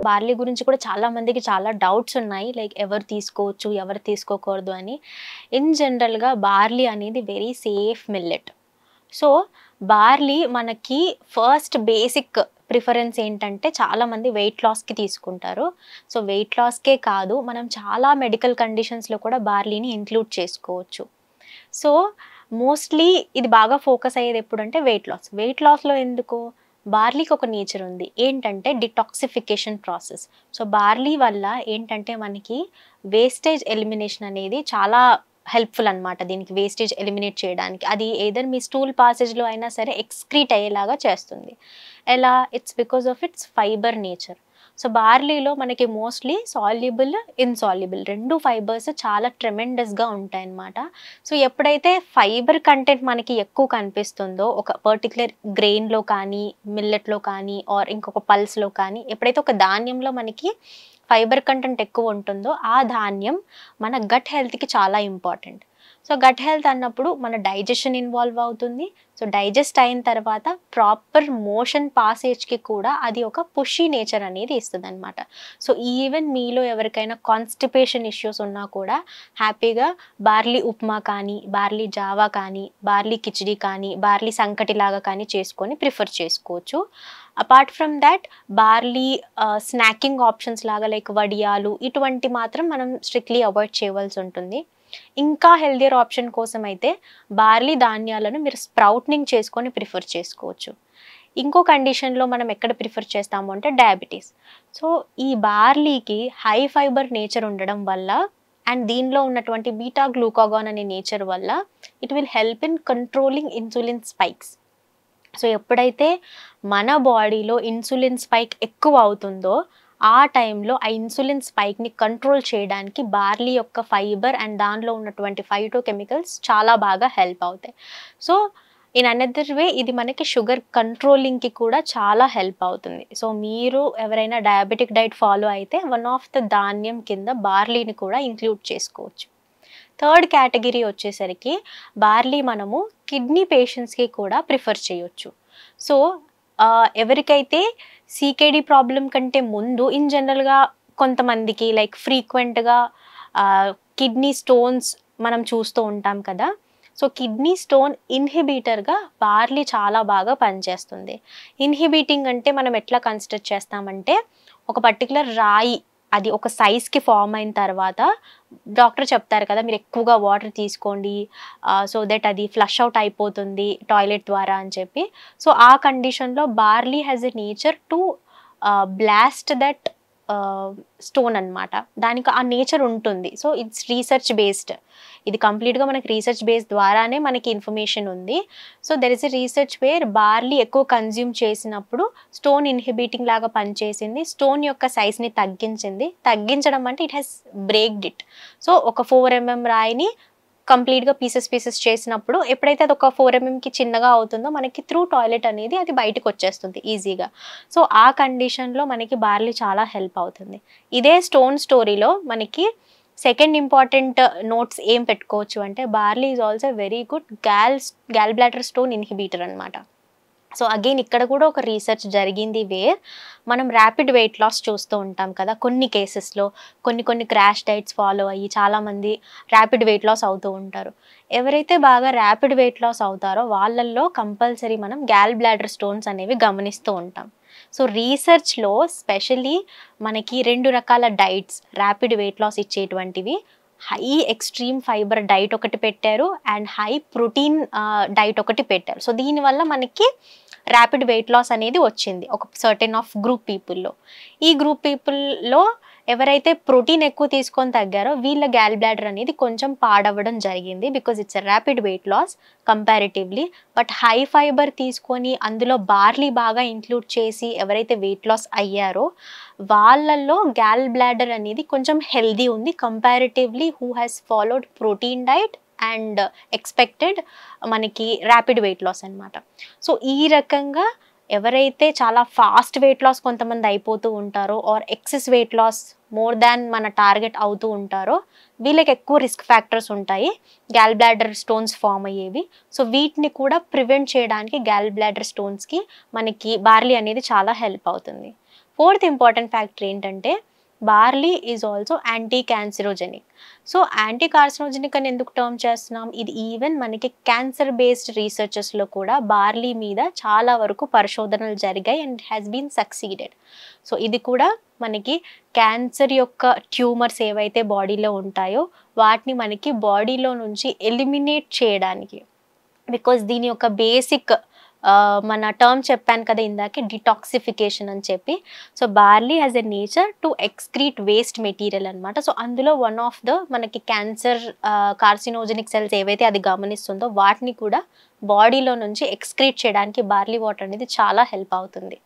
Barley గురించి కూడా చాలా మందికి చాలా డౌట్స్ ఉన్నాయి. లైక్ ఎవరు తీసుకోవచ్చు, ఎవరు తీసుకోకూడదు అని. ఇన్ జనరల్‌గా బార్లీ అనేది very safe millet. So, barley మనకి ఫస్ట్ బేసిక్ ప్రిఫరెన్స్ ఏంటంటే చాలామంది వెయిట్ లాస్‌కి తీసుకుంటారు. సో, వెయిట్ లాస్‌కే కాదు, మనం చాలా మెడికల్ కండిషన్స్‌లో కూడా బార్లీని ఇంక్లూడ్ చేసుకోవచ్చు. సో, మోస్ట్‌లీ ఇది బాగా ఫోకస్ అయ్యేది ఎప్పుడంటే వెయిట్ లాస్. వెయిట్ లాస్‌లో ఎందుకు? బార్లీకి ఒక నేచర్ ఉంది. ఏంటంటే డిటాక్సిఫికేషన్ ప్రాసెస్. సో, బార్లీ వల్ల ఏంటంటే మనకి వేస్టేజ్ ఎలిమినేషన్ అనేది చాలా హెల్ప్‌ఫుల్ అనమాట. దీనికి వేస్టేజ్ ఎలిమినేట్ చేయడానికి. అది ఎయిదర్ మీ స్టూల్ పాసేజ్‌లో అయినా సరే ఎక్స్‌క్రీట్ అయ్యేలాగా చేస్తుంది. ఎలా? It's because of it's fibre nature. So, బార్లీలో మనకి మోస్ట్‌లీ సాల్యుబుల్, ఇన్సాల్యుబుల్ 2 ఫైబర్స్ చాలా ట్రెమెండస్‌గా ఉంటాయన్నమాట. సో, ఎప్పుడైతే ఫైబర్ కంటెంట్ మనకి ఎక్కువ కనిపిస్తుందో ఒక పర్టిక్యులర్ గ్రెయిన్‌లో కానీ, మిల్లెట్‌లో కానీ ఆర్ ఇంకొక పల్స్‌లో కానీ, ఎప్పుడైతే ఒక ధాన్యంలో మనకి ఫైబర్ కంటెంట్ ఎక్కువ ఉంటుందో ఆ ధాన్యం మన గట్ హెల్త్‌కి చాలా ఇంపార్టెంట్. సో, గట్ హెల్త్ అన్నప్పుడు మన డైజెషన్ ఇన్వాల్వ్ అవుతుంది. సో, డైజెస్ట్ అయిన తర్వాత ప్రాపర్ మోషన్ పాసేజ్‌కి కూడా అది ఒక పుషీ నేచర్ అనేది ఇస్తదనమాట. సో, ఈవెన్ మీలో ఎవరికైనా కాన్‌స్టిపేషన్ ఇష్యూస్ ఉన్నా కూడా హ్యాపీగా బార్లీ ఉప్మా కానీ, బార్లీ జావా కానీ, బార్లీ కిచిడీ కానీ, బార్లీ సంకటిలాగా కానీ చేసుకొని ప్రిఫర్ చేసుకోవచ్చు. Apart from that barley snacking options లాగా లైక్ వడియాలు ఇటువంటి మాత్రం మనం స్ట్రిక్ట్‌లీ అవాయిడ్ చేయవలసి ఉంటుంది. ఇంకా హెల్దియర్ ఆప్షన్ కోసం అయితే బార్లీ ధాన్యాలను మీరు స్ప్రౌట్నింగ్ చేసుకొని ప్రిఫర్ చేసుకోవచ్చు. ఇంకో కండిషన్‌లో మనం ఎక్కడ ప్రిఫర్ చేస్తాము అంటే డయాబెటీస్. సో, ఈ బార్లీకి హై ఫైబర్ నేచర్ ఉండడం వల్ల అండ్ దీనిలో ఉన్నటువంటి బీటా గ్లూకాగాన్ అనే నేచర్ వల్ల it will help in controlling insulin spikes. So, ఎప్పుడైతే మన బాడీలో ఇన్సులిన్ స్పైక్ ఎక్కువ అవుతుందో ఆ టైంలో ఆ ఇన్సులిన్ స్పైక్‌ని కంట్రోల్ చేయడానికి బార్లీ యొక్క ఫైబర్ అండ్ దానిలో ఉన్నటువంటి ఫైటోకెమికల్స్ చాలా బాగా హెల్ప్ అవుతాయి. సో, ఇన్ అనదర్ వే ఇది మనకి షుగర్ కంట్రోలింగ్‌కి కూడా చాలా హెల్ప్ అవుతుంది. సో, మీరు ఎవరైనా డయాబెటిక్ డైట్ ఫాలో అయితే వన్ ఆఫ్ ద ధాన్యం కింద బార్లీని కూడా ఇంక్లూడ్ చేసుకోవచ్చు. థర్డ్ కేటగిరీ వచ్చేసరికి బార్లీ మనము కిడ్నీ పేషెంట్స్‌కి కూడా ప్రిఫర్ చేయొచ్చు. సో, ఎవరికైతే సీకేడీ ప్రాబ్లమ్ కంటే ముందు ఇన్ జనరల్‌గా కొంతమందికి లైక్ ఫ్రీక్వెంట్‌గా కిడ్నీ స్టోన్స్ మనం చూస్తూ ఉంటాం కదా! సో, కిడ్నీ స్టోన్ ఇన్హిబిటర్‌గా బార్లీ చాలా బాగా పనిచేస్తుంది. ఇన్హిబిటింగ్ అంటే మనం ఎట్లా కన్సిడర్ చేస్తామంటే ఒక పర్టిక్యులర్ రాయి అది ఒక సైజ్‌కి ఫార్మ్ అయిన తర్వాత డాక్టర్ చెప్తారు కదా! మీరు ఎక్కువగా వాటర్ తీసుకోండి. సో దట్ అది ఫ్లష్ ఔట్ అయిపోతుంది టాయిలెట్ ద్వారా అని చెప్పి. సో, ఆ కండిషన్‌లో barley has a nature to blast that stone అనమాట. దానికి ఆ నేచర్ ఉంటుంది. So, it's research based. ఇది కంప్లీట్‌గా మనకి రీసెర్చ్ బేస్ ద్వారానే మనకి ఇన్ఫర్మేషన్ ఉంది. So, there is a research where barley ఎక్కువ కన్జ్యూమ్ చేసినప్పుడు స్టోన్ ఇన్హిబిటింగ్ లాగా పనిచేసింది. స్టోన్ యొక్క సైజ్‌ని తగ్గించింది. తగ్గించడం అంటే it has breaked it. So, ఒక 4 mm రాయిని కంప్లీట్‌గా పీసెస్ చేసినప్పుడు ఎప్పుడైతే అదొక 4 mmకి చిన్నగా అవుతుందో మనకి త్రూ టాయిలెట్ అనేది అది బయటకొచ్చేస్తుంది ఈజీగా. సో, ఆ కండిషన్‌లో మనకి బార్లీ చాలా హెల్ప్ అవుతుంది. ఇదే స్టోన్ స్టోరీలో మనకి సెకండ్ ఇంపార్టెంట్ నోట్స్ ఏం పెట్టుకోవచ్చు అంటే barley is also very good gall bladder stone inhibitor అనమాట. సో, అగైన్ ఇక్కడ కూడా ఒక రీసెర్చ్ జరిగింది వేర్ మనం ర్యాపిడ్ వెయిట్ లాస్ చూస్తూ ఉంటాం కదా! కొన్ని కేసెస్‌లో కొన్ని క్రాష్ డైట్స్ ఫాలో అయ్యి చాలామంది ర్యాపిడ్ వెయిట్ లాస్ అవుతూ ఉంటారు. ఎవరైతే బాగా ర్యాపిడ్ వెయిట్ లాస్ అవుతారో వాళ్ళల్లో కంపల్సరీ మనం గాల్ బ్లాడర్ స్టోన్స్ అనేవి గమనిస్తూ ఉంటాం. సో, రీసెర్చ్‌లో స్పెషల్లీ మనకి 2 రకాల డైట్స్ ర్యాపిడ్ వెయిట్ లాస్ ఇచ్చేటువంటివి హై ఎక్స్‌ట్రీమ్ ఫైబర్ డైట్ ఒకటి పెట్టారు అండ్ హై ప్రోటీన్ డైట్ ఒకటి పెట్టారు. సో, దీనివల్ల మనకి ర్యాపిడ్ వెయిట్ లాస్ అనేది వచ్చింది ఒక సర్టెన్ ఆఫ్ గ్రూప్ పీపుల్‌లో. ఈ గ్రూప్ పీపుల్‌లో ఎవరైతే ప్రోటీన్ ఎక్కువ తీసుకొని తగ్గారో వీళ్ళ గాల్ బ్లాడర్ అనేది కొంచెం పాడవ్వడం జరిగింది. Because it's a rapid weight loss కంపారిటివ్‌లీ. బట్ హై ఫైబర్ తీసుకొని అందులో బార్లీ బాగా ఇంక్లూడ్ చేసి ఎవరైతే వెయిట్ లాస్ అయ్యారో వాళ్ళల్లో గాల్ బ్లాడర్ అనేది కొంచెం హెల్తీ ఉంది comparatively who has followed protein diet and expected మనకి ర్యాపిడ్ వెయిట్ లాస్ అనమాట. సో, ఈ రకంగా ఎవరైతే చాలా ఫాస్ట్ వెయిట్ లాస్ కొంతమంది అయిపోతూ ఉంటారో or excess weight loss more than మన టార్గెట్ అవుతూ ఉంటారో వీళ్ళకి ఎక్కువ రిస్క్ ఫ్యాక్టర్స్ ఉంటాయి గాల్ బ్లాడర్ స్టోన్స్ ఫామ్ అయ్యేవి. సో, వీటిని కూడా ప్రివెంట్ చేయడానికి గాల్ బ్లాడర్ స్టోన్స్‌కి మనకి బార్లీ అనేది చాలా హెల్ప్ అవుతుంది. ఫోర్త్ ఇంపార్టెంట్ ఫ్యాక్టర్ ఏంటంటే barley is also anti cancerogenic. So anti carcinogenic అని ఎందుకు టర్మ్ చేస్తున్నాం, ఇది ఈవెన్ మనకి క్యాన్సర్ బేస్డ్ రీసెర్చెస్లో కూడా బార్లీ మీద చాలా వరకు పరిశోధనలు జరిగాయి and has been succeeded. So ఇది కూడా మనకి క్యాన్సర్ యొక్క ట్యూమర్స్ ఏవైతే బాడీలో ఉంటాయో వాటిని మనకి బాడీలో నుంచి ఎలిమినేట్ చేయడానికి, బికాజ్ దీని యొక్క బేసిక్ మన టర్మ్ చెప్పాను కదా ఇందాకే, డిటాక్సిఫికేషన్ అని చెప్పి. So barley has a nature to excrete waste material అనమాట. సో అందులో వన్ ఆఫ్ ద మనకి క్యాన్సర్ కార్సినోజెనిక్ సెల్స్ ఏవైతే అది గమనిస్తుందో వాటిని కూడా బాడీలో నుంచి ఎక్స్క్రీట్ చేయడానికి బార్లీ వాటర్ అనేది చాలా హెల్ప్ అవుతుంది.